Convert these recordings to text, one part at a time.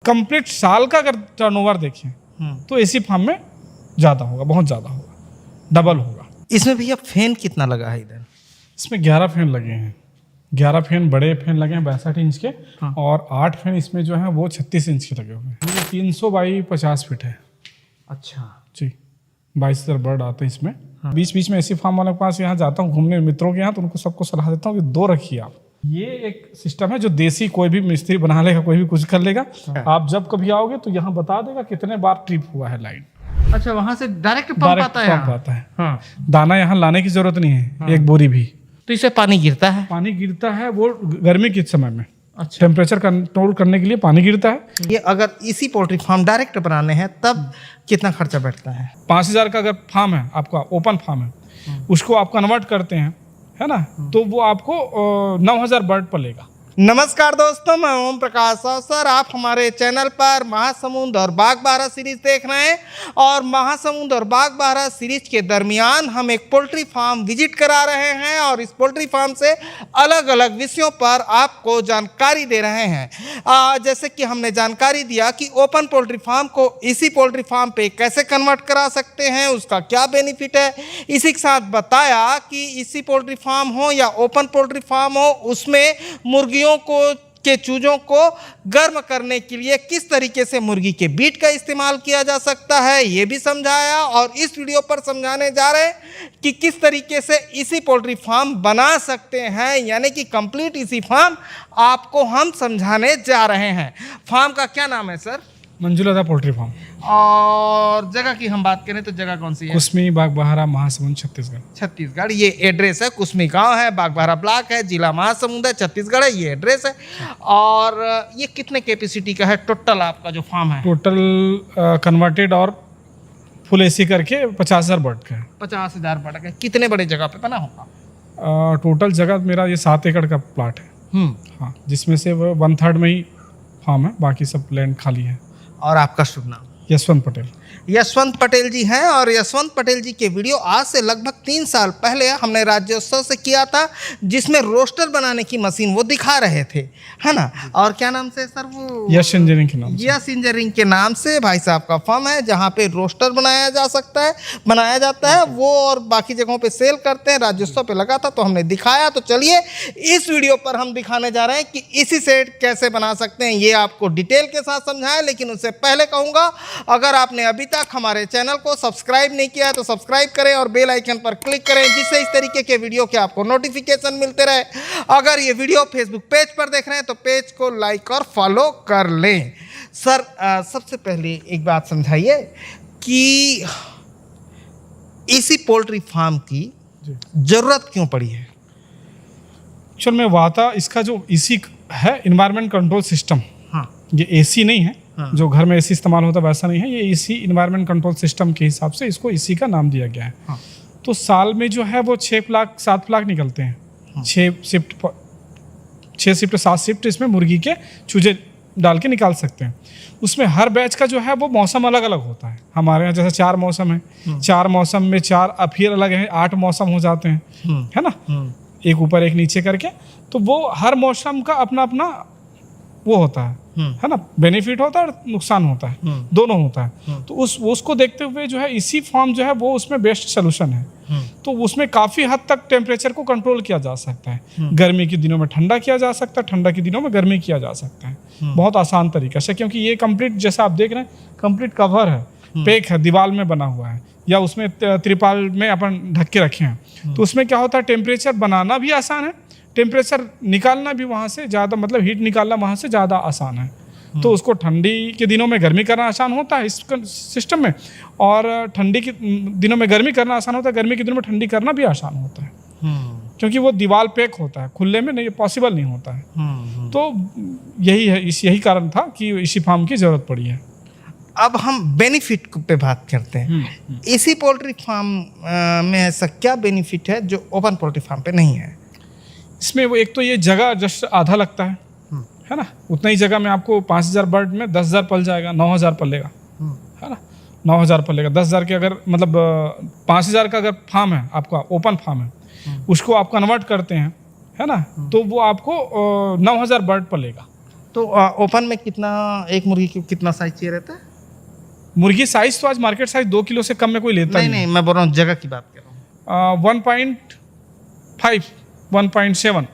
Complete साल का अगर टर्नओवर देखें तो एसी फार्म में ज़्यादा होगा, बहुत ज़्यादा होगा, डबल होगा। इसमें भैया फैन कितना लगा है इधर? इसमें 11 फैन लगे हैं, 11 फैन बड़े फैन लगे हैं 62 इंच के। हाँ। और 8 फैन इसमें जो है वो 36 इंच के लगे हुए हैं। ये 300 बाई 50 फीट है अच्छा जी। 22,000 बर्ड आते हैं इसमें। बीच बीच में एसी फार्म वालों के पास यहाँ जाता हूँ घूमने मित्रों के यहाँ, तो उनको सबको सलाह देता हूँ कि 2 रखिए आप। ये एक सिस्टम है जो देसी कोई भी मिस्त्री बना लेगा, कोई भी कुछ कर लेगा। आप जब कभी आओगे तो यहाँ बता देगा कितने बार ट्रिप हुआ है लाइन। अच्छा, वहां से डायरेक्ट पंप डायरेक्ट आता है पंप यहाँ? आता है। हाँ। दाना यहाँ लाने की जरूरत नहीं है, एक बोरी भी। तो इससे पानी गिरता है? पानी गिरता है वो गर्मी के समय में। अच्छा। टेम्परेचर कंट्रोल करने के लिए पानी गिरता है। ये अगर इसी पोल्ट्री फार्म डायरेक्ट बनाने हैं तब कितना खर्चा बैठता है? 5,000 का अगर फार्म है आपका, ओपन फार्म है, उसको आप कन्वर्ट करते हैं, है ना, तो वो आपको 9,000 बर्ड पर लेगा। नमस्कार दोस्तों, मैं ओम प्रकाश सर। आप हमारे चैनल पर महासमुंद और बागबाहरा सीरीज देख रहे हैं और महासमुंद और बागबाहरा सीरीज के दरमियान हम एक पोल्ट्री फार्म विजिट करा रहे हैं और इस पोल्ट्री फार्म से अलग अलग विषयों पर आपको जानकारी दे रहे हैं। जैसे कि हमने जानकारी दिया कि ओपन पोल्ट्री फार्म को इसी पोल्ट्री फार्म पे कैसे कन्वर्ट करा सकते हैं, उसका क्या बेनिफिट है। इसी के साथ बताया कि इसी पोल्ट्री फार्म हो या ओपन पोल्ट्री फार्म हो, उसमें मुर्गियों के चूजों को गर्म करने के लिए किस तरीके से मुर्गी के बीट का इस्तेमाल किया जा सकता है, ये भी समझाया। और इस वीडियो पर समझाने जा रहे हैं कि किस तरीके से इसी पोल्ट्री फार्म बना सकते हैं, यानी कि कंप्लीट इसी फार्म आपको हम समझाने जा रहे हैं। फार्म का क्या नाम है सर? Manjulata poultry farm. और जगह की हम बात करें तो जगह कौन सी है? कुसमी, बागबाहरा, महासमुंद, छत्तीसगढ़। छत्तीसगढ़। ये एड्रेस है, कुसमी गांव है, बागबाहरा ब्लॉक है, जिला महासमुंद है, छत्तीसगढ़ है, ये एड्रेस है। और ये कितने कैपेसिटी का है टोटल आपका जो फार्म है? टोटल कन्वर्टेड और फुल एसी करके 50,000 बर्ड का है। 50,000 बर्ड का। कितने बड़े जगह पे बना होगा? टोटल जगह मेरा ये 7 एकड़ का प्लाट है। हाँ, जिसमें से वो 1/3 में ही फार्म है, बाकी सब लैंड खाली है। और आपका शुभ नाम? यशवंत पटेल। यशवंत पटेल जी हैं। और यशवंत पटेल जी के वीडियो आज से लगभग 3 साल पहले हमने राज्योत्सव से किया था, जिसमें रोस्टर बनाने की मशीन वो दिखा रहे थे, है ना। और क्या नाम से सर वो? यश इंजीनियरिंग के नाम से। यश इंजीनियरिंग के नाम से भाई साहब का फर्म है, जहाँ पे रोस्टर बनाया जाता है वो, और बाकी जगहों पे सेल करते हैं। राज्योत्सव पे लगा था तो हमने दिखाया। तो चलिए इस वीडियो पर हम दिखाने जा रहे हैं कि इसी से कैसे बना सकते हैं, ये आपको डिटेल के साथ समझाएं। लेकिन उससे पहले कहूँगा, अगर आपने अभी तक हमारे चैनल को सब्सक्राइब नहीं किया है तो सब्सक्राइब करें और बेल आइकन पर क्लिक करें, जिससे इस तरीके के वीडियो के आपको नोटिफिकेशन मिलते रहे। अगर ये वीडियो फेसबुक पेज पर देख रहे हैं तो पेज को लाइक और फॉलो कर लें। सर सबसे पहले एक बात समझाइए कि इसी पोल्ट्री फार्म की जरूरत क्यों पड़ी है? चल मैं वाता इसका जो इसी है इन्वायरमेंट कंट्रोल सिस्टम। हाँ। ये एसी नहीं है। हाँ। जो घर में एसी इस्तेमाल होता है वैसा नहीं है, ये इसी इन्वायरमेंट कंट्रोल सिस्टम के हिसाब से इसको इसी का नाम दिया गया है। हाँ। तो साल में जो है वो 6 लाख 7 लाख निकलते हैं। हाँ। 6 शिफ्ट 7 शिफ्ट इसमें मुर्गी के चूजे डाल के निकाल सकते हैं। उसमें हर बैच का जो है वो मौसम अलग अलग होता है। हमारे यहाँ जैसे 4 मौसम है, 4 मौसम में 4 अब फिर अलग है, 8 मौसम हो जाते हैं, है ना, एक ऊपर एक नीचे करके। तो वो हर मौसम का अपना अपना वो होता है ना, बेनिफिट होता है और नुकसान होता है, दोनों होता है। तो उसको देखते हुए जो है इसी फार्म जो है वो उसमें बेस्ट सोल्यूशन है। तो उसमें काफ़ी हद तक टेम्परेचर को कंट्रोल किया जा सकता है। गर्मी के दिनों में ठंडा किया जा सकता है, ठंडा के दिनों में गर्मी किया जा सकता है, बहुत आसान तरीके से। क्योंकि ये कंप्लीट जैसा आप देख रहे हैं कंप्लीट कवर है, पैक है, दीवार में बना हुआ है, या उसमें त्रिपाल में अपन ढक के रखे हैं। तो उसमें क्या होता है, टेम्परेचर बनाना भी आसान है, टेम्परेचर निकालना भी वहाँ से ज़्यादा, मतलब हीट निकालना वहाँ से ज़्यादा आसान है। तो उसको ठंडी के दिनों में गर्मी करना आसान होता है इस सिस्टम में, और ठंडी के दिनों में गर्मी करना आसान होता है, गर्मी के दिनों में ठंडी करना भी आसान होता है। क्योंकि वो दीवार पैक होता है, खुले में नहीं, पॉसिबल नहीं होता है। तो यही कारण था कि इसी फार्म की ज़रूरत पड़ी है। अब हम बेनिफिट पे बात करते हैं। इसी पोल्ट्री फार्म में ऐसा क्या बेनिफिट है जो ओपन पोल्ट्री फार्म पे नहीं है? इसमें वो एक तो ये जगह जस्ट आधा लगता है ना, उतना ही जगह में आपको 5,000 बर्ड में 10,000 पल जाएगा, 9,000 पलेगा, है ना, 9,000 पलेगा। 10,000 के अगर मतलब 5,000 का अगर फार्म है आपका, ओपन फार्म है, उसको आप कन्वर्ट करते हैं, है ना, तो वो आपको 9,000 बर्ड पलेगा। तो ओपन में कितना, एक मुर्गी की कितना साइज चाहिए रहता है? मुर्गी साइज तो आज मार्केट साइज 2 किलो से कम में कोई लेता नहीं, मैं बोल रहा हूँ जगह की बात कर रहा हूँ। 1.5 1.7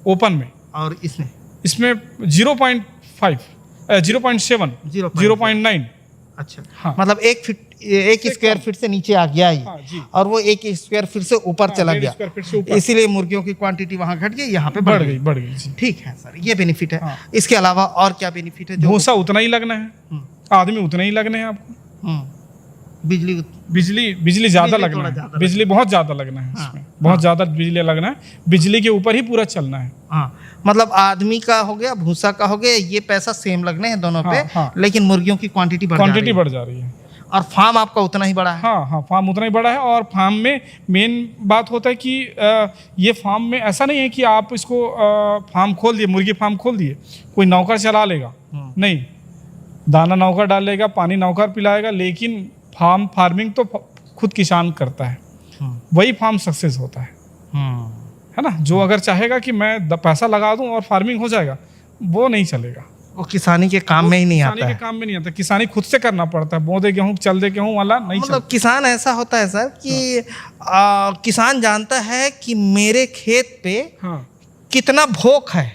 ओपन में, और इसमें 0.5 0.7 0.9। अच्छा, हाँ। मतलब एक स्क्वायर फीट से नीचे आ गया ये। हाँ, जी। और वो एक स्क्वायर फीट से ऊपर चला 1.5 गया, स्क्वायर फीट से ऊपर। इसीलिए मुर्गियों की क्वांटिटी वहां घट गई, यहाँ पे बढ़ बढ़ गई जी। ठीक है सर, ये बेनिफिट है। हाँ। इसके अलावा और क्या बेनिफिट है? जो भूसा उतना ही लगना है, हम्म, आदमी उतने ही लगने हैं आपको। बिजली बिजली ज्यादा बिजली लगना थोड़ा है, ज्यादा बिजली बहुत ज्यादा लगना है हाँ, इसमें, बहुत ज्यादा बिजली लगना है, बिजली के ऊपर ही पूरा चलना है। हाँ, मतलब आदमी का हो गया, भूसा का हो गया, ये पैसा सेम लगने हैं दोनों पे। हाँ। लेकिन मुर्गियों की क्वांटिटी बढ़ जा रही है। और फार्म आपका उतना ही बड़ा है। हाँ, फार्म उतना ही बड़ा है। और फार्म में मेन बात होता है कि ये फार्म में ऐसा नहीं है कि आप इसको फार्म खोल दिए, मुर्गी फार्म खोल दिए, कोई नौकर चला लेगा, नहीं, दाना नौकर डालेगा, पानी नौकर पिलाएगा, लेकिन फार्मिंग तो खुद किसान करता है, वही फार्म सक्सेस होता है ना। जो अगर चाहेगा कि मैं पैसा लगा दूं और फार्मिंग हो जाएगा, वो नहीं चलेगा, वो किसानी के काम में ही नहीं आता है। किसानी के काम में नहीं आता, किसानी खुद से करना पड़ता है। बो दे गेहूँ, चल दे गेहूँ वाला नहीं मतलब किसान ऐसा होता है सर कि किसान जानता है कि मेरे खेत पे कितना भोग है,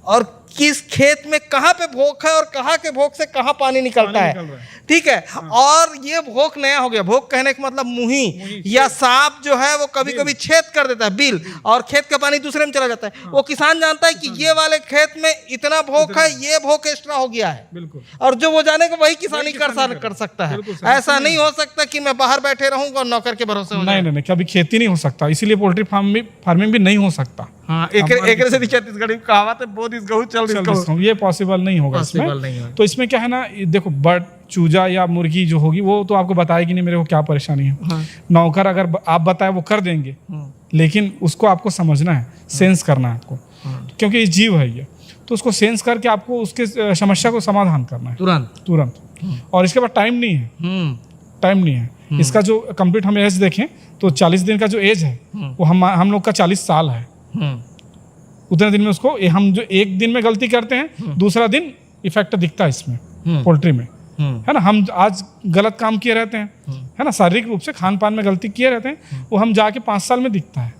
और किस खेत में कहाँ पे भोग है, और कहाँ के भोग से कहाँ पानी निकलता है। ठीक है। और ये भोग नया हो गया। भोग कहने का मतलब मुही या सांप जो है वो कभी कभी छेद कर देता है, बिल, और खेत का पानी दूसरे में चला जाता है। वो किसान जानता है कि ये वाले खेत में इतना भोग है, ये भोग एक्स्ट्रा हो गया है, बिल्कुल। और जो वो जानेगा वही किसानी कर सकता है। ऐसा नहीं हो सकता कि मैं बाहर बैठे रहूंगा और नौकर के भरोसे हो जाए। नहीं, कभी खेती नहीं हो सकता, इसीलिए पोल्ट्री फार्मिंग भी नहीं हो सकता। हाँ, एक से छत्तीसगढ़ी कहावत है, बोध इस गहूं चल ये पॉसिबल नहीं होगा इसमें। तो इसमें क्या है ना, देखो, बर्ड, चूजा या मुर्गी जो होगी वो तो आपको बताएगी नहीं मेरे को क्या परेशानी है। हाँ। नौकर अगर आप बताए वो कर देंगे, लेकिन उसको आपको समझना है, सेंस करना है आपको, क्योंकि ये जीव है ये, तो उसको सेंस करके आपको उसके समस्या को समाधान करना है तुरंत। और इसके बाद टाइम नहीं है। इसका जो कंप्लीट हम एज देखें तो 40 दिन का जो एज है वो हम लोग का 40 साल है। उतने दिन में उसको हम जो एक दिन में गलती करते हैं, दूसरा दिन इफेक्ट दिखता है इसमें पोल्ट्री में, है ना। हम आज गलत काम किए रहते हैं, है ना, शारीरिक रूप से खान पान में गलती किए रहते हैं, वो हम जाके 5 साल में दिखता है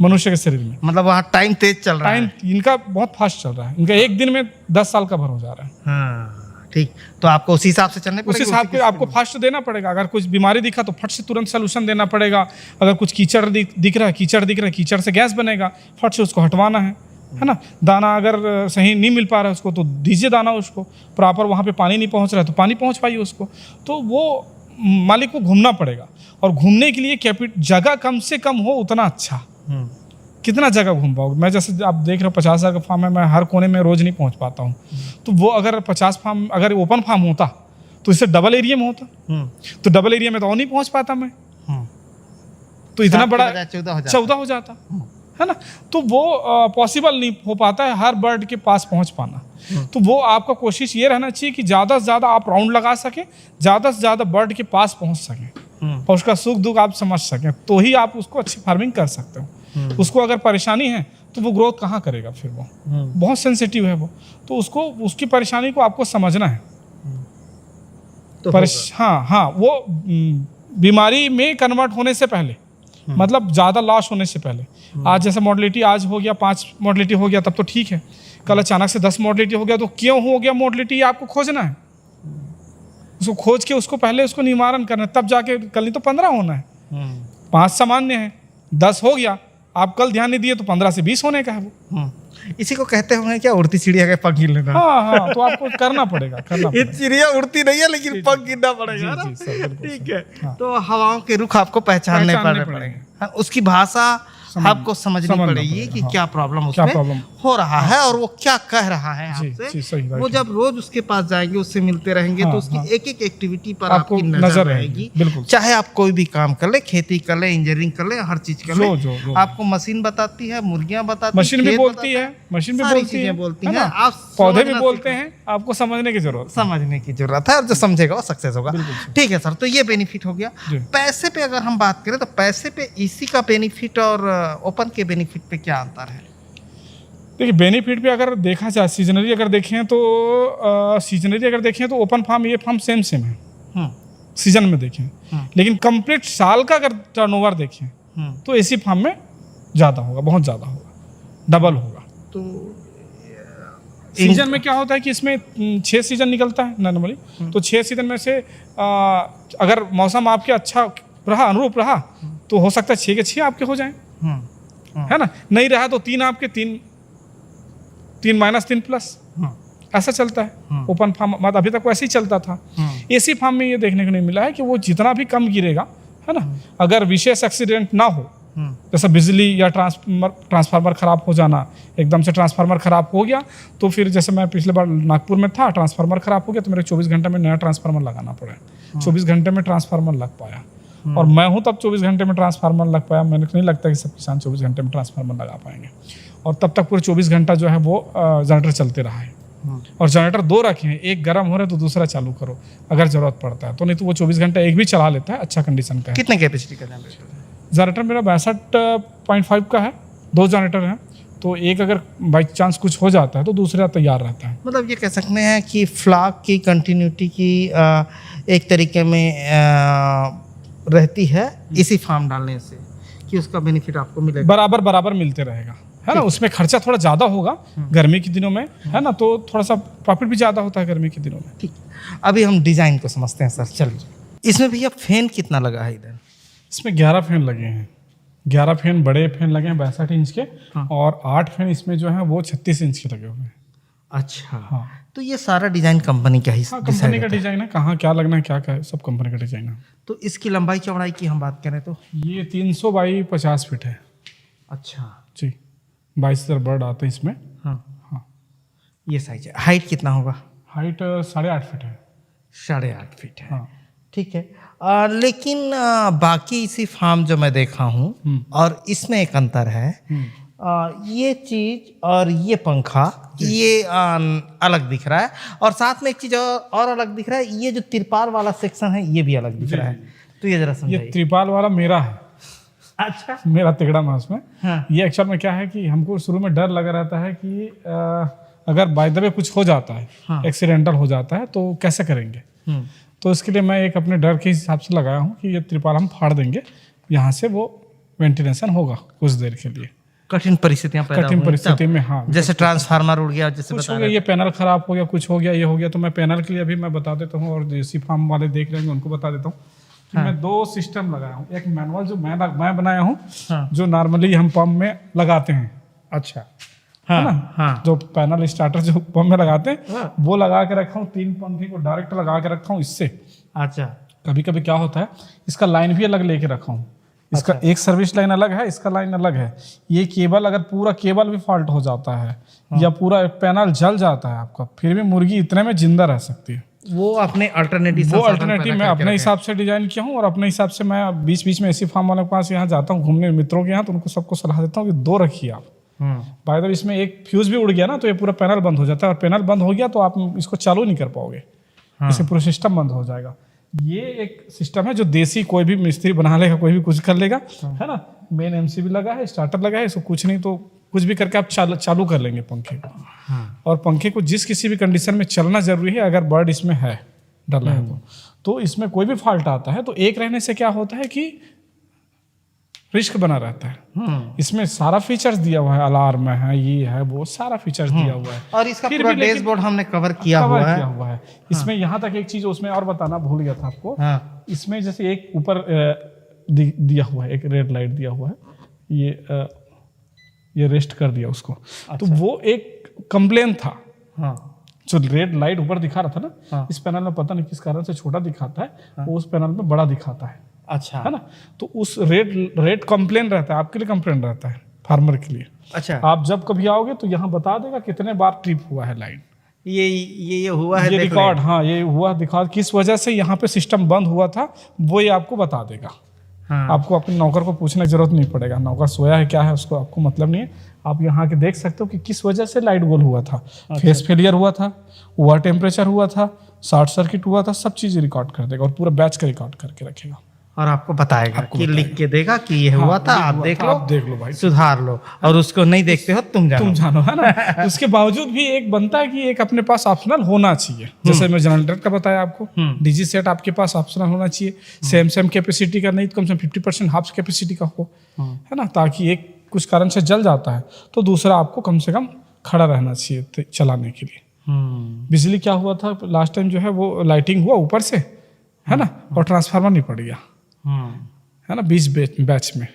मनुष्य के शरीर में। मतलब वहाँ टाइम तेज चल रहा है, इनका बहुत फास्ट चल रहा है, इनका एक दिन में 10 साल का भर हो जा रहा है। हाँ, ठीक। तो आपको उसी हिसाब से चलने पड़ेगा, उसी हिसाब से आपको फास्ट देना पड़ेगा। अगर कुछ बीमारी दिखा तो फट से तुरंत सोल्यूशन देना पड़ेगा। अगर कुछ कीचड़ दिख रहा है, कीचड़ से गैस बनेगा, फट से उसको हटवाना है ना। दाना अगर सही नहीं मिल पा रहा है उसको, तो दीजिए दाना उसको, प्रॉपर वहाँ पे पानी नहीं पहुँच रहा है तो पानी पहुँच पाइए उसको। तो वो मालिक को घूमना पड़ेगा, और घूमने के लिए जगह कम से कम हो उतना अच्छा। कितना जगह घूम पाओगे? मैं जैसे आप देख रहे हो 50,000 का फार्म है, मैं हर कोने में रोज नहीं पहुंच पाता हूँ। तो वो अगर 50 फार्म अगर ओपन फार्म होता तो इससे डबल एरिया में होता, तो डबल एरिया में तो और नहीं पहुंच पाता मैं, तो इतना बड़ा 14 हो जाता, है ना। तो वो पॉसिबल नहीं हो पाता है हर बर्ड के पास पहुंच पाना। तो वो आपका कोशिश ये रहना चाहिए कि ज़्यादा से ज़्यादा आप राउंड लगा सकें, ज़्यादा से ज़्यादा बर्ड के पास पहुंच सकें, और उसका सुख दुख आप समझ सकें, तो ही आप उसको अच्छी फार्मिंग कर सकते हो। उसको अगर परेशानी है तो वो ग्रोथ कहाँ करेगा फिर? वो बहुत सेंसिटिव है वो, तो उसको उसकी परेशानी को आपको समझना है। तो हाँ, वो बीमारी में कन्वर्ट होने से पहले, मतलब ज़्यादा लॉस होने से पहले। आज जैसे मॉडलिटी आज हो गया, 5 मॉडलिटी हो गया तब तो ठीक है, कल अचानक से 10 मॉडलिटी हो गया, तो क्यों हो गया मॉडलिटी आपको खोजना है। उसको खोज के उसको पहले उसको निवारण करना है, तब जाके कल नहीं तो 15 होना है। 5 सामान्य है, 10 हो गया, आप कल ध्यान नहीं दिए तो 15 से 20 होने का है वो। इसी को कहते होंगे क्या, उड़ती चिड़िया के पंख गिरना। हाँ, तो आपको करना पड़ेगा। ये चिड़िया उड़ती नहीं है लेकिन पंख गिरना पड़ेगा। ठीक है। तो हवाओं के रुख आपको पहचानने पड़ेंगे, उसकी भाषा आपको समझनी पड़ेगी कि क्या प्रॉब्लम उसमें हो रहा है और वो क्या कह रहा है आपसे। वो जब रोज उसके पास जाएंगे, उससे मिलते रहेंगे, तो उसकी एक एक एक्टिविटी पर आपकी नजर रहेगी। चाहे आप कोई भी काम कर ले, खेती कर ले, इंजीनियरिंग कर ले, हर चीज कर ले, आपको मशीन बताती है, मुर्गियां बताती है, मशीन भी बोलती है, आप पौधे भी बोलते हैं। आपको समझने की जरूरत है, और जो समझेगा वो सक्सेस होगा। ठीक है सर, तो ये बेनिफिट हो गया। पैसे पे अगर हम बात करें तो पैसे पे इसी का बेनिफिट और ओपन के बेनिफिट पे क्या अंतर है? देखिए बेनिफिट भी अगर देखा जाए सीजनरी अगर देखें तो ओपन फार्म ये फार्म सेम है सीजन में देखें, लेकिन कंप्लीट साल का अगर टर्नओवर देखें तो एसी फार्म में ज़्यादा होगा, बहुत ज़्यादा होगा, डबल होगा। तो सीजन में क्या होता है कि इसमें 6 सीजन निकलता है नॉर्मली, तो 6 सीजन में से अगर मौसम आपके अच्छा रहा, अनुरूप रहा, तो हो सकता है 6 के 6 आपके हो जाएं, है ना। नहीं रहा तो 3 आपके 3 -3+, ऐसा चलता है ओपन फार्म। मतलब अभी तक वैसे ही चलता था। एसी फार्म में ये देखने को नहीं मिला है कि वो जितना भी कम गिरेगा, है ना, अगर विशेष एक्सीडेंट ना हो, जैसा बिजली या ट्रांसफार्मर खराब हो जाना, एकदम से ट्रांसफार्मर खराब हो गया तो फिर जैसे मैं पिछले बार नागपुर में था, ट्रांसफार्मर खराब हो गया तो मेरे 24 घंटे में नया ट्रांसफार्मर लगाना पड़ा। 24 घंटे में ट्रांसफार्मर लग पाया, और मैं हूँ तब 24 घंटे में ट्रांसफार्मर लग पाया। मैंने नहीं लगता कि सब किसान 24 घंटे में ट्रांसफार्मर लगा पाएंगे, और तब तक पूरे 24 घंटा जो है वो जनरेटर चलते रहा है। और जनरेटर 2 रखे हैं, एक गर्म हो रहा है तो दूसरा चालू करो अगर जरूरत पड़ता है, तो नहीं तो वो 24 घंटे एक भी चला लेता है, अच्छा कंडीशन का है। कितने कैपेसिटी का जनरेटर है? जनरेटर मेरा 62.5 का है, 2 जनरेटर हैं, तो एक अगर बाई चांस कुछ हो जाता है तो दूसरा तैयार रहता है। मतलब ये कह सकते हैं कि फ्लाक की कंटिन्यूटी की एक तरीके में रहती है इसी फार्म डालने से, कि उसका बेनिफिट आपको मिलेगा, बराबर मिलते रहेगा, है ना। उसमें खर्चा थोड़ा ज़्यादा होगा गर्मी के दिनों में, है ना, तो थोड़ा सा प्रॉफिट भी ज़्यादा होता है गर्मी के दिनों में। ठीक। अभी हम डिज़ाइन को समझते हैं सर, चलिए। इसमें भैया फैन कितना लगा है इधर? इसमें 11 फैन लगे हैं, 11 फैन बड़े फैन लगे हैं 62 इंच के, और 8 फैन इसमें जो है वो 36 इंच के लगे हुए हैं। अच्छा, हाँ। तो ये सारा डिज़ाइन कंपनी का ही कंपनी का डिज़ाइन है, कहाँ क्या लगना है, क्या है, सब कंपनी का डिज़ाइन है। तो इसकी लंबाई चौड़ाई की हम बात करें तो ये 300 बाई 50 फीट है। अच्छा जी, 22,000 बर्ड आते हैं इसमें। हाँ, ये साइज है। हाइट कितना होगा? हाइट 8.5 फीट है। 8.5 फीट है, हाँ। ठीक है। लेकिन बाकी इसी फार्म जो मैं देखा हूँ और इसमें एक अंतर है, ये चीज और ये पंखा ये अलग दिख रहा है, और साथ में एक चीज और अलग दिख रहा है, ये जो तिरपाल वाला सेक्शन है ये भी अलग दिख रहा है। तो ये जरा समझाइए। ये तिरपाल वाला मेरा है। अच्छा, मेरा तिगड़ा में उसमें। हाँ। ये एक्चुअल में क्या है कि हमको शुरू में डर लगा रहता है कि अगर बाय द वे कुछ हो जाता है, हाँ। एक्सीडेंटल हो जाता है तो कैसे करेंगे। तो इसके लिए मैं एक अपने डर के हिसाब से लगाया हूँ कि ये त्रिपाल हम फाड़ देंगे, यहाँ से वो वेंटिलेशन होगा कुछ देर के लिए। कठिन परिस्थितियां पैदा कठिन परिस्थिति में, हाँ, जैसे ट्रांसफार्मर उड़ गया, जैसे कुछ हो गया, ये पैनल खराब हो गया, कुछ हो गया, ये हो गया, तो मैं पैनल के लिए अभी मैं बता देता हूँ, और देसी फार्म वाले देख रहे हैं उनको बता देता हूँ कि मैं 2 सिस्टम लगाया हूँ। एक मैनुअल जो मैं बनाया हूँ, जो नॉर्मली हम पंप में लगाते हैं। अच्छा, है ना, जो पैनल स्टार्टर जो पंप में लगाते हैं वो लगा के रखा हूँ। 3 पंखे को डायरेक्ट लगा के रखा हूँ इससे। अच्छा, कभी कभी क्या होता है, इसका लाइन भी अलग लेके रखा हूँ। इसका एक सर्विस लाइन अलग है, इसका लाइन अलग है। ये केबल, अगर पूरा केबल भी फॉल्ट हो जाता है या पूरा पैनल जल जाता है आपका, फिर भी मुर्गी इतने में जिंदा रह सकती है। वो अपने अल्टरनेटिव मैं अपने हिसाब से डिजाइन किया हूँ, और अपने हिसाब से मैं बीच बीच में ऐसी फार्म वालों के पास यहाँ जाता हूँ घूमने, मित्रों के यहाँ, तो उनको सबको सलाह देता हूँ कि 2 रखिए आप। बाय द वे इसमें एक फ्यूज भी उड़ गया ना तो ये पूरा पैनल बंद हो जाता है, और पैनल बंद हो गया तो आप इसको चालू नहीं कर पाओगे, इससे पूरा सिस्टम बंद हो जाएगा। ये एक सिस्टम है जो देसी कोई भी मिस्त्री बना लेगा, कोई भी कुछ कर लेगा, है ना। मेन एमसीबी लगा है, स्टार्टर लगा है, इसको कुछ नहीं तो कुछ भी करके आप चालू कर लेंगे पंखे को। और पंखे को जिस किसी भी कंडीशन में चलना जरूरी है, अगर बर्ड इसमें है डला है तो इसमें कोई भी फॉल्ट आता है तो एक रहने से क्या होता है कि रिस्क बना रहता है। इसमें सारा फीचर्स दिया हुआ है, अलार्म है, ये है, वो सारा फीचर्स दिया हुआ है, और इसका पूरा डैशबोर्ड हमने कवर किया हुआ है। इसमें यहाँ तक एक चीज उसमें और बताना भूल गया था आपको। इसमें जैसे एक ऊपर दिया हुआ है, एक रेड लाइट दिया हुआ है, ये रेस्ट कर दिया उसको। तो वो एक कंप्लेन था, जो रेड लाइट ऊपर दिखा रहा था ना, इस पैनल में पता नहीं किस कारण से छोटा दिखाता है, वो उस पैनल में बड़ा दिखाता है। अच्छा, है ना, तो उस रेड कंप्लेन रहता है, आपके लिए कंप्लेन रहता है, फार्मर के लिए। अच्छा, आप जब कभी आओगे तो यहाँ बता देगा कितने बार ट्रिप हुआ है लाइन, ये हुआ है, ये रिकॉर्ड, हाँ, ये हुआ दिखा, किस वजह से यहाँ पे सिस्टम बंद हुआ था, वो ये आपको बता देगा। आपको अपने नौकर को पूछने की जरूरत नहीं पड़ेगा, नौकर सोया है क्या है उसको आपको मतलब नहीं है। आप यहाँ के देख सकते हो कि किस वजह से लाइट गोल हुआ था। फेस फेलियर हुआ था, ओवर टेम्परेचर हुआ था, शॉर्ट सर्किट हुआ था, सब चीज़ रिकॉर्ड कर देगा और पूरा बैच का रिकॉर्ड करके रखेगा। और आपको बताएगा कि लिख के देगा कि ये हुआ था, आप देख लो भाई, सुधार लो, और उसको नहीं देखते हो तुम जानो है ना। उसके बावजूद भी एक बनता है कि एक अपने पास ऑप्शनल होना चाहिए। जैसे मैं जनरेटर का बताया आपको, डीजी सेट आपके पास ऑप्शनल होना चाहिए, सेम कैपेसिटी का, नहीं तो कम से कम 50% हाफ कैपेसिटी का हो, है ना, ताकि एक कुछ कारण से जल जाता है तो दूसरा आपको कम से कम खड़ा रहना चाहिए चलाने के लिए। बिजली क्या हुआ था लास्ट टाइम जो है वो लाइटिंग हुआ ऊपर से, है ना, और ट्रांसफार्मर नहीं पड़ गया, है ना, बीच बैच में,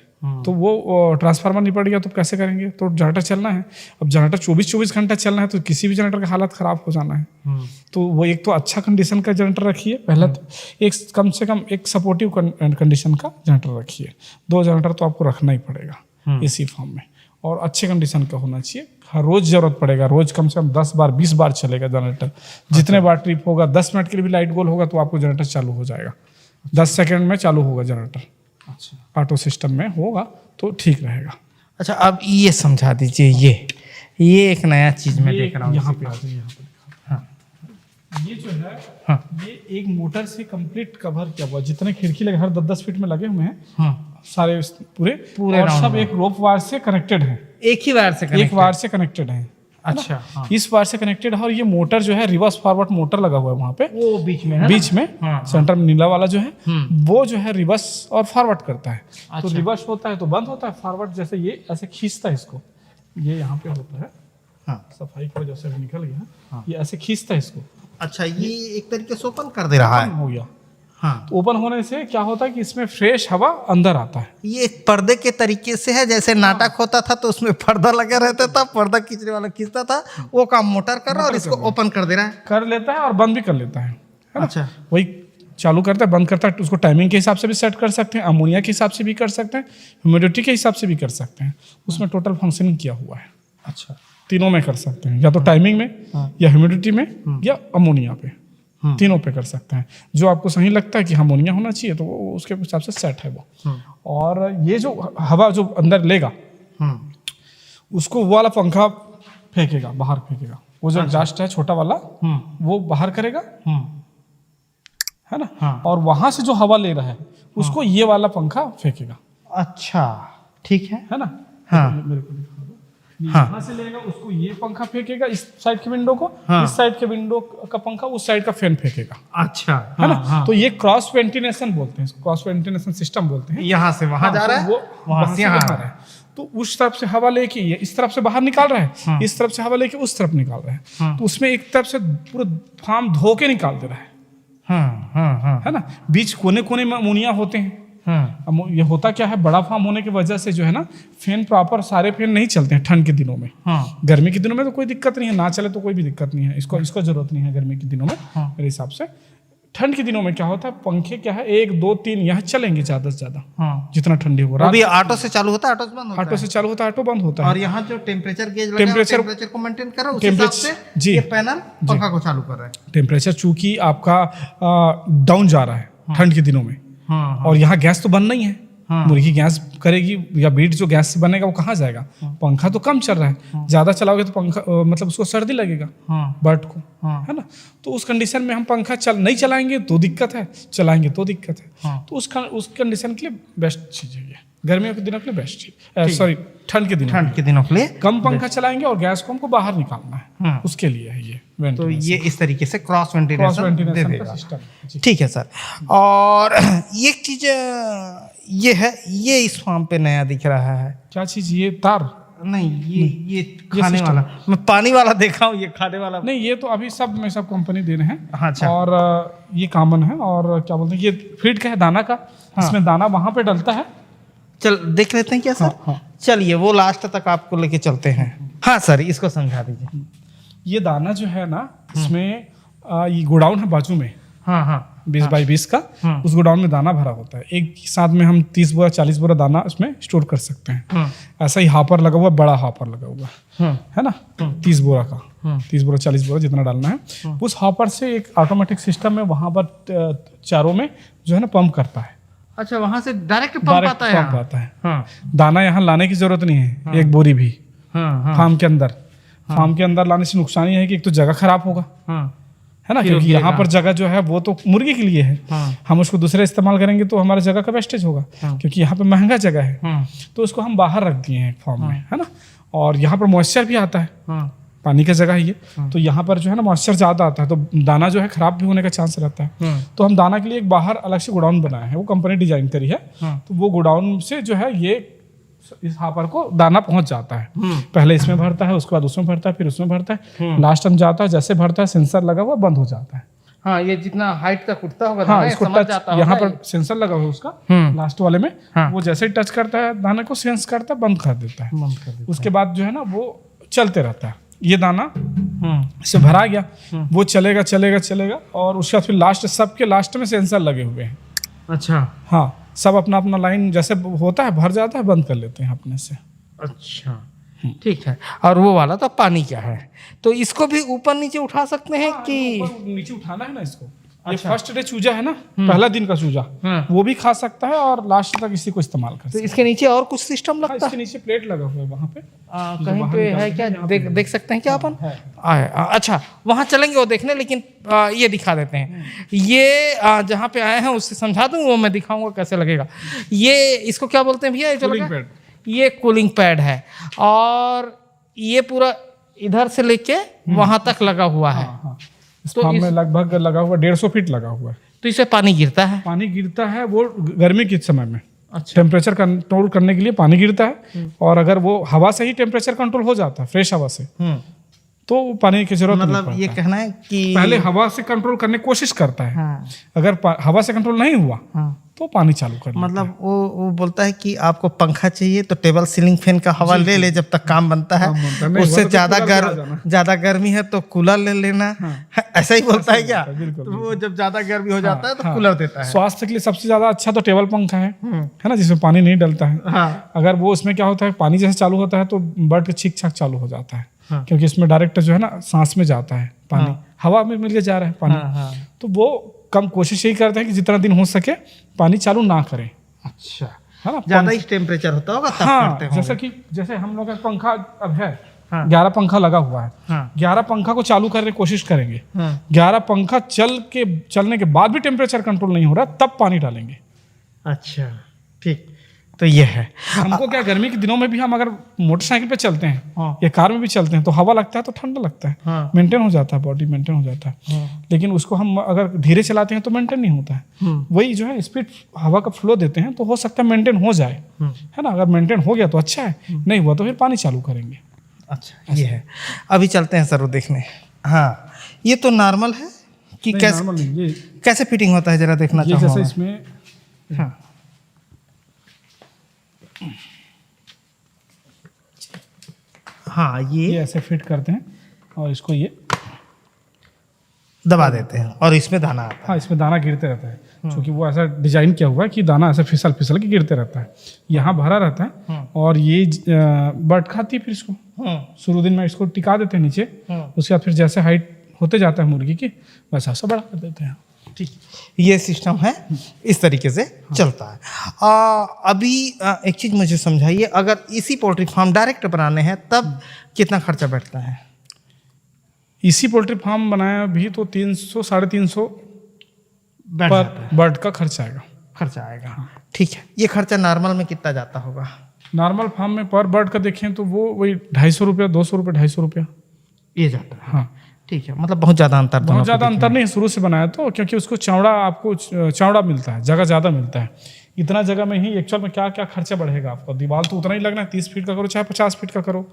तो वो ट्रांसफार्मर नहीं पड़ गया तो कैसे करेंगे। तो जनरेटर चलना है, अब जनरेटर 24 घंटा चलना है तो किसी भी जनरेटर का हालत ख़राब हो जाना है। तो वो एक तो अच्छा कंडीशन का जनरेटर रखिए पहले, तो एक कम से कम एक सपोर्टिव कंडीशन का जनरेटर रखिए। 2 जनरेटर तो आपको रखना ही पड़ेगा एसी फार्म में, और अच्छे कंडीशन का होना चाहिए। हर रोज़ ज़रूरत पड़ेगा, रोज़ कम से कम 10 बार 20 बार चलेगा जनरेटर। जितने बार ट्रिप होगा, 10 मिनट के लिए भी लाइट गोल होगा तो आपको जनरेटर चालू हो जाएगा, 10 सेकंड में चालू होगा जनरेटर। अच्छा, ऑटो सिस्टम में होगा तो ठीक रहेगा। अच्छा, अब ये समझा दीजिए, ये एक नया चीज़ मैं देख रहा हूँ यहाँ पे आ जाइए, यहाँ पे। हाँ, ये जो है, हाँ, ये एक मोटर से कंप्लीट कवर किया हुआ, जितने खिड़की लगे हर 10-10 फीट में लगे हुए हैं, हाँ, सारे पूरे और सब एक रोप वायर से कनेक्टेड है, एक ही वायर से कनेक्टेड है। अच्छा, हाँ। इस वायर से कनेक्टेड है, और ये मोटर जो है रिवर्स फॉरवर्ड मोटर लगा हुआ है वहाँ पे, वो बीच में हाँ, सेंटर में नीला वाला जो है वो जो है रिवर्स और फॉरवर्ड करता है। अच्छा। तो रिवर्स होता है तो बंद होता है, फॉरवर्ड जैसे ये ऐसे खींचता है इसको, ये यहाँ पे होता है, हाँ, सफाई की वजह से निकल गया, हाँ, ये ऐसे खींचता है इसको। अच्छा, ये एक तरीके से ओपन कर दे रहा है, हो गया। हाँ, तो ओपन होने से क्या होता है कि इसमें फ्रेश हवा अंदर आता है। ये एक पर्दे के तरीके से है, जैसे नाटक होता था तो उसमें पर्दा लगा रहता था, पर्दा खींचने वाला खींचता था, वो काम मोटर कर रहा है और इसको ओपन कर दे रहा है, कर लेता है और बंद भी कर लेता है। अच्छा, वही चालू करता है, बंद करता है, उसको टाइमिंग के हिसाब से भी सेट कर सकते हैं, अमोनिया के हिसाब से भी कर सकते हैं, ह्यूमिडिटी के हिसाब से भी कर सकते हैं, उसमें टोटल फंक्शनिंग किया हुआ है। अच्छा, तीनों में कर सकते हैं, या तो टाइमिंग में, या ह्यूमिडिटी में, या अमोनिया पे, तीनों पे कर सकते हैं। जो आपको सही लगता है कि अमोनिया होना चाहिए तो वो उसके हिसाब से सेट है वो। और ये जो हवा जो अंदर लेगा उसको वो वाला पंखा फेंकेगा, बाहर फेंकेगा, वो जो एग्जॉस्ट है छोटा वाला वो बाहर करेगा, है ना, हाँ। और वहां से जो हवा ले रहा है उसको ये वाला पंखा फेंकेगा। अच्छा, ठीक है ना, हाँ, मेरे को दिखा दो, यहाँ से लेगा उसको ये पंखा फेंकेगा इस साइड के विंडो को, हाँ, इस साइड के विंडो का पंखा उस साइड का फैन फेंकेगा। अच्छा, है ना, हाँ। तो ये क्रॉस वेंटिलेशन बोलते हैं इसको, क्रॉस वेंटिलेशन सिस्टम बोलते हैं। यहाँ से वहां जा रहा है, वो वहां से यहाँ आ रहा है, तो उस तरफ से हवा लेके ये इस तरफ से बाहर निकाल रहा है, हाँ, इस तरफ से हवा लेके उस तरफ निकाल रहा है, हाँ। तो उसमें एक तरफ से पूरा फार्म धो के निकाल दे रहा है, हाँ, हाँ, हाँ, है ना। बीच कोने कोने में अमोनिया होते हैं, हाँ। ये होता क्या है, बड़ा फार्म होने की वजह से जो है ना, फैन प्रॉपर सारे फैन नहीं चलते हैं ठंड के दिनों में, हाँ। गर्मी के दिनों में तो कोई दिक्कत नहीं है, ना चले तो कोई भी दिक्कत नहीं है, इसको जरूरत नहीं है गर्मी के दिनों में, हाँ। मेरे हिसाब से। ठंड के दिनों में क्या होता है, पंखे क्या है 1 2 3 यहाँ चलेंगे ज्यादा से ज्यादा, हाँ। जितना ठंडी हो रहा है। ऑटो से चालू होता है, ऑटो बंद होता है, और यहाँ जो टेम्परेचर गेज लगा है, टेम्परेचर को मेंटेन कर रहा है, उस हिसाब से जी ये पैनल पंखा को चालू कर रहा है। टेम्परेचर चूंकि आपका डाउन जा रहा है ठंड के दिनों में, हाँ, और यहाँ गैस तो बन नहीं है, हाँ। मुर्गी गैस करेगी या बीट जो गैस से बनेगा वो कहाँ जाएगा, हाँ। पंखा तो कम चल रहा है, हाँ। ज्यादा चलाओगे तो पंखा मतलब उसको सर्दी लगेगा, हाँ। बर्ड को, हाँ। है ना, तो उस कंडीशन में हम पंखा नहीं चलाएंगे तो दिक्कत है, चलाएंगे तो दिक्कत है, हाँ। तो उस कंडीशन के लिए बेस्ट चीज है ये, गर्मियों के दिनों के लिए बेस्ट चीज, सॉरी ठंड के दिनों के लिए कम पंखा चलाएंगे और गैस को हमको बाहर निकालना है, हाँ। उसके लिए है ये। तो ये इस तरीके से क्रॉस वेंटिलेशन दे देगा, ठीक है सर। और एक चीज ये है, ये इस फार्म पे नया दिख रहा है, क्या चीज, ये तार नहीं, ये खाने वाला, मैं पानी वाला देखा हूँ, ये खाने वाला नहीं, ये तो अभी सब कंपनी दे रहे हैं, हाँ, अच्छा। और ये कॉमन है, और क्या बोलते हैं, ये फीड का है, दाना का, हाँ। इसमें दाना वहां पे डलता है, चल देख लेते हैं क्या सर, हाँ। चलिए वो लास्ट तक आपको लेके चलते हैं, हाँ सर, इसको समझा दीजिए। ये दाना जो है ना, इसमें ये गोडाउन है बाजू में, हाँ, हाँ, 20 बाई 20 का, हाँ। उस गोडाउन में दाना भरा होता है, एक साथ में हम 30 बोरा 40 बोरा दाना इसमें स्टोर कर सकते हैं, हाँ। ऐसा ही हापर लगा हुआ, बड़ा हापर लगा हुआ, हाँ। है ना, 30 बोरा का, हाँ। 30 बोरा 40 बोरा जितना डालना है, हाँ। उस हापर से एक ऑटोमेटिक सिस्टम में वहां पर चारों में जो है ना पंप करता है। अच्छा, वहां से डायरेक्ट पंप आता है, हाँ। दाना यहाँ लाने की जरूरत नहीं है, हाँ। एक बोरी भी, हाँ, हाँ। फार्म के अंदर, हाँ। फार्म के अंदर लाने से नुकसान ये है कि एक तो जगह खराब होगा, हाँ। है ना, क्योंकि यहाँ पर जगह जो है वो तो मुर्गी के लिए है। हम उसको दूसरे इस्तेमाल करेंगे तो हमारी जगह का वेस्टेज होगा, क्योंकि यहाँ पे महंगा जगह है। तो उसको हम बाहर रख दिए हैं एक फॉर्म में, है ना। और यहाँ पर मॉइस्चर भी आता है, पानी की जगह ही है, तो यहाँ पर जो है ना मॉइस्चर ज़्यादा आता है, तो दाना जो है खराब भी होने का चांस रहता है। तो हम दाना के लिए एक बाहर अलग से गोडाउन बनाया है, वो कंपनी डिजाइन करी है। तो वो गोडाउन से जो है ये इस हापर को दाना पहुंच जाता है। पहले इसमें भरता है, उसके बाद उसमें भरता है, फिर उसमें भरता है, लास्ट टाइम जाता है, जैसे भरता है सेंसर लगा हुआ बंद हो जाता है। हाँ, ये जितना हाइट तक उठता होगा हाँ, इसको टच यहाँ पर सेंसर लगा हुआ है उसका, लास्ट वाले में। वो जैसे ही टच करता है दाने को सेंस करता है, बंद कर देता है। उसके बाद जो है ना वो चलते रहता है। ये दाना से भरा गया, वो चलेगा चलेगा चलेगा, और उसके बाद फिर लास्ट, सबके लास्ट में सेंसर लगे हुए हैं। अच्छा, हाँ, सब अपना अपना लाइन जैसे होता है भर जाता है, बंद कर लेते हैं अपने से। अच्छा, ठीक है। और वो वाला तो पानी क्या है, तो इसको भी ऊपर नीचे उठा सकते हैं कि नीचे उठाना है ना इसको। अच्छा। ये फर्स्ट डे चूजा है ना, पहला दिन का चूजा, वो भी खा सकता है और लास्ट तक इसी को इस्तेमाल कर सकता है। तो इसके नीचे और कुछ सिस्टम लगता है? इसके नीचे प्लेट लगा हुआ है वहाँ पे, कहीं पे है क्या, देख सकते हैं क्या अपन? अच्छा, वहाँ चलेंगे वो देखने, लेकिन ये दिखा देते हैं। ये जहाँ पे आए हैं उससे समझा दूँ, वो मैं दिखाऊंगा कैसे लगेगा। ये इसको क्या बोलते हैं भैया? ये कूलिंग पैड है, और ये पूरा इधर से लेके वहां तक लगा हुआ है। तो फार्म में लगभग लगा हुआ 150 फीट लगा हुआ है। तो इससे पानी गिरता है? पानी गिरता है वो गर्मी के समय में। अच्छा। टेम्परेचर कंट्रोल करने के लिए पानी गिरता है, और अगर वो हवा से ही टेम्परेचर कंट्रोल हो जाता है, फ्रेश हवा से, तो पानी की जरूरत नहीं पड़ता। ये कहना है कि पहले हवा से कंट्रोल करने की कोशिश करता है। अगर हवा से कंट्रोल नहीं हुआ तो पानी चालू कर, मतलब वो बोलता है कि आपको पंखा चाहिए तो टेबल सीलिंग फैन का हवा ले ले जब तक काम बनता है। उससे ज्यादा गर्मी है तो कूलर ले लेना। ऐसा ही बोलता है क्या? तो वो जब ज्यादा गर्मी हो जाता है तो कूलर देता है। स्वास्थ्य के लिए सबसे ज्यादा अच्छा तो टेबल पंखा है ना, जिसमें पानी नहीं डलता है। अगर वो उसमें क्या होता है, पानी जैसे चालू होता है तो बर्ड का छींक छाक चालू हो जाता है, क्योंकि इसमें डायरेक्ट जो है ना सांस में जाता है पानी, हवा में मिल के जा रहा है पानी। तो वो कम कोशिश यही करते हैं कि जितना दिन हो सके पानी चालू ना करें। अच्छा, है ना, ज्यादा ही टेम्परेचर होता होगा तब करते होंगे। जैसे हम लोग का पंखा अब है 11 पंखा लगा हुआ है। 11 पंखा को चालू करने की कोशिश करेंगे। 11 पंखा चलने के बाद भी टेम्परेचर कंट्रोल नहीं हो रहा, तब पानी डालेंगे। अच्छा, ठीक। तो ये है। हमको क्या, गर्मी के दिनों में भी हम अगर मोटरसाइकिल पे चलते हैं या कार में भी चलते हैं तो हवा लगता है तो ठंडा लगता है, मेंटेन हो जाता है, बॉडी मेंटेन हो जाता है। लेकिन उसको हम अगर धीरे चलाते हैं तो मेंटेन नहीं होता है। वही जो है स्पीड हवा का फ्लो देते हैं तो हो सकता है मेंटेन हो जाए, है ना। अगर मेंटेन हो गया तो अच्छा है, नहीं हुआ तो फिर पानी चालू करेंगे। अच्छा, ये है। अभी चलते हैं सर वो देखने। हाँ, ये तो नॉर्मल है कि कैसे फिटिंग होता है, जरा देखना चाहूँगा। जैसे इसमें हाँ, ये ऐसे फिट करते हैं और इसको ये दबा देते हैं और इसमें दाना आता है। हाँ, इसमें दाना गिरते रहता है, क्योंकि वो ऐसा डिजाइन किया हुआ है कि दाना ऐसे फिसल फिसल के गिरते रहता है। यहाँ भरा रहता है और ये बर्ड खाती है। फिर इसको शुरू दिन में इसको टिका देते हैं नीचे, उसके बाद फिर जैसे हाइट होते जाता है मुर्गी की वैसा सा बड़ा कर देते हैं। ठीक, ये सिस्टम है, इस तरीके से चलता है। अभी एक चीज़ मुझे समझाइए, अगर इसी पोल्ट्री फार्म डायरेक्ट बनाने हैं तब कितना खर्चा बैठता है? इसी पोल्ट्री फार्म बनाया भी तो 300-350 पर बर्ड का खर्चा आएगा। ठीक है, ये खर्चा नॉर्मल में कितना जाता होगा? नॉर्मल फार्म में पर बर्ड का देखें तो वो वही 250 रुपया, 200 रुपये, 250 रुपया ये जाता है। हाँ, ठीक है, मतलब बहुत ज़्यादा अंतर नहीं है शुरू से बनाया तो, क्योंकि उसको आपको चौड़ा मिलता है, जगह ज़्यादा मिलता है। इतना जगह में ही एक्चुअल में क्या क्या खर्चा बढ़ेगा आपका? दीवार तो उतना ही लगना है, 30 फीट का करो चाहे 50 फीट का करो।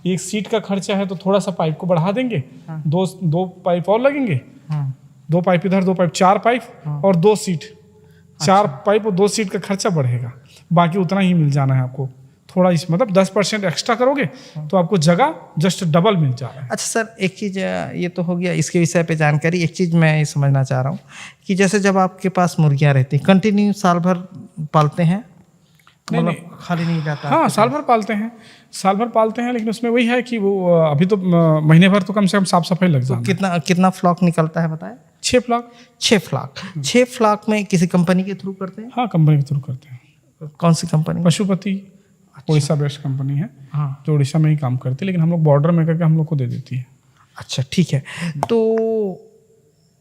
एक सीट का खर्चा है तो थोड़ा सा पाइप को बढ़ा देंगे, दो पाइप और लगेंगे, 2 पाइप इधर, 2 पाइप, 4 पाइप और 2 सीट। 4 पाइप और 2 सीट का खर्चा बढ़ेगा, बाकी उतना ही मिल जाना है आपको। थोड़ा इस मतलब 10% एक्स्ट्रा करोगे तो आपको जगह जस्ट डबल मिल जा रहा है। अच्छा सर, एक चीज़ ये तो हो गया इसके विषय पे जानकारी। एक चीज़ मैं ये समझना चाह रहा हूँ कि जैसे जब आपके पास मुर्गियाँ रहती हैं, कंटिन्यू साल भर पालते हैं? नहीं, खाली नहीं जाता? हाँ, साल भर पालते हैं, लेकिन उसमें वही है कि वो अभी तो महीने भर तो कम से कम साफ सफाई लग जाती है। कितना फ्लॉक निकलता है बताए? 6 फ्लॉक। 6 फ्लॉक में किसी कंपनी के थ्रू करते हैं? हाँ, कंपनी के थ्रू करते हैं। कौन सी company? Pashupati, Orissa based company है। हाँ, जो उड़ीसा में ही काम करती है, लेकिन हम लोग बॉर्डर में करके हम लोग को दे देती है। अच्छा, ठीक है। तो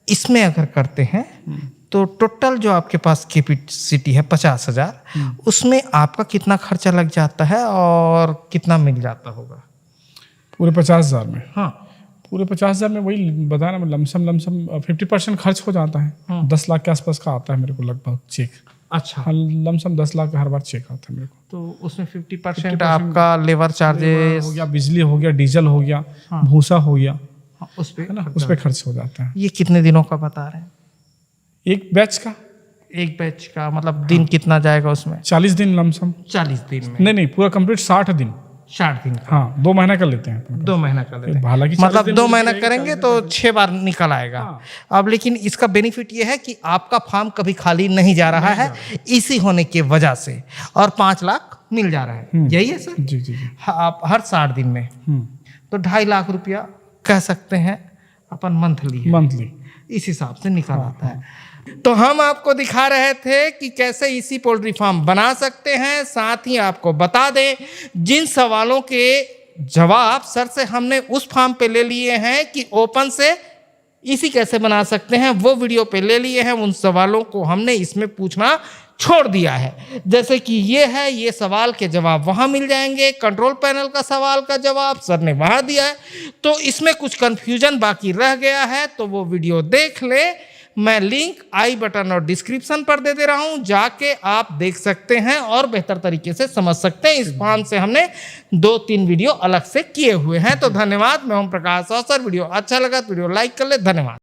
इसमें अगर करते हैं तो टोटल जो आपके पास कैपेसिटी है 50,000, उसमें आपका कितना खर्चा लग जाता है और कितना मिल जाता होगा? पूरे 50,000 में? हाँ, पूरे 50,000 में वही बताया ना, लमसम 50% खर्च हो जाता है। 10 लाख के आसपास का आता है मेरे को लगभग चेक। अच्छा। हाँ, लमसम 10 लाख का हर बार चेक आता है मेरे को। तो उसमें 50% आपका लेबर चार्जेस हो गया, बिजली हो गया, डीजल हो गया, भूसा हो गया, उस पे है ना, उस पे खर्च हो जाता है। ये कितने दिनों का बता रहे हैं? एक बैच का? एक बैच का मतलब दिन कितना जाएगा उसमें? 40 दिन लमसम। 40 दिन में? नहीं, पूरा कंप्लीट 60 दिन। 60 दिन का? हाँ, 2 महीना कर लेते हैं। 2 महीना कर लेते हैं, हालांकि मतलब 2 महीना करेंगे तो 6 बार निकल आएगा। अब लेकिन इसका बेनिफिट ये है कि आपका फार्म कभी खाली नहीं जा रहा है इसी होने की वजह से, और 5 लाख मिल जा रहा है। यही है सर? जी जी जी। आप हर 60 दिन में तो 2.5 लाख रुपया कह सकते हैं अपन मंथली इस हिसाब से निकल आता है। तो हम आपको दिखा रहे थे कि कैसे इसी पोल्ट्री फार्म बना सकते हैं। साथ ही आपको बता दें, जिन सवालों के जवाब सर से हमने उस फार्म पे ले लिए हैं कि ओपन से इसी कैसे बना सकते हैं, वो वीडियो पे ले लिए हैं। उन सवालों को हमने इसमें पूछना छोड़ दिया है। जैसे कि ये है, ये सवाल के जवाब वहाँ मिल जाएंगे। कंट्रोल पैनल का सवाल का जवाब सर ने वहाँ दिया है। तो इसमें कुछ कंफ्यूजन बाकी रह गया है तो वो वीडियो देख ले। मैं लिंक आई बटन और डिस्क्रिप्शन पर दे रहा हूं, जाके आप देख सकते हैं और बेहतर तरीके से समझ सकते हैं। इस फार्म से हमने 2-3 वीडियो अलग से किए हुए हैं। तो धन्यवाद। मैं ओम प्रकाश अवसर। वीडियो अच्छा लगा तो वीडियो लाइक कर ले। धन्यवाद।